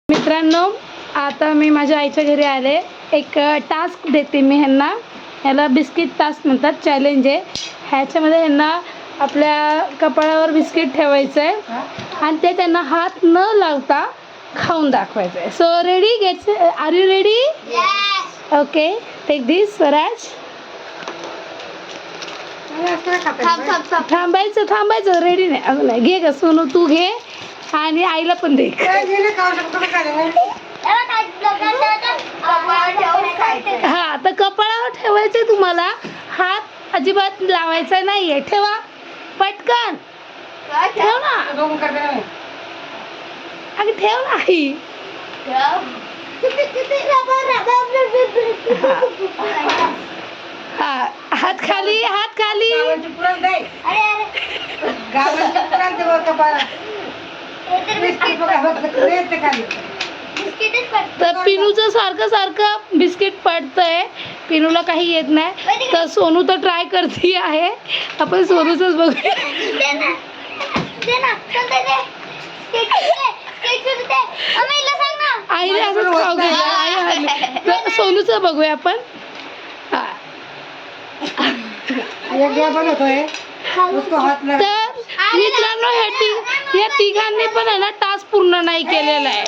मित्रांनो, आता मी माझ्या आईच्या घरी आले. एक टास्क देते मी ह्यांना. ह्याला बिस्किट टास्क म्हणतात, चॅलेंज आहे. ह्याच्यामध्ये ह्यांना आपल्या कपाळावर बिस्किट ठेवायचं आहे आणि ते त्यांना हात न लावता खाऊन दाखवायचं आहे. So ready? गेट्स, are you ready? Okay, take this Swaraj. थांबायचं रेडी नाही अजून नाही. घे ग सोनू, तू घे आणि आईला पण दे. हा, तर कपाळावर ठेवायचंय तुम्हाला, हात अजिबात लावायचा नाहीये. ठेवा पटकन, ठेव ना अगं, ठेव ना आई. हा, हात खाली, हात खाली. तर पिनूचं सारखं सारखं बिस्किट पडतंय. पिनूला काही येत नाही, तर सोनू तर ट्राय करते आहे. आपण सोनूच बघूया. आईने असंच खाऊ गेलं. तर सोनूचं बघूया आपण. तर मित्रांनो, या तिघांनी पण आहे ना टास्क पूर्ण नाही केलेला आहे.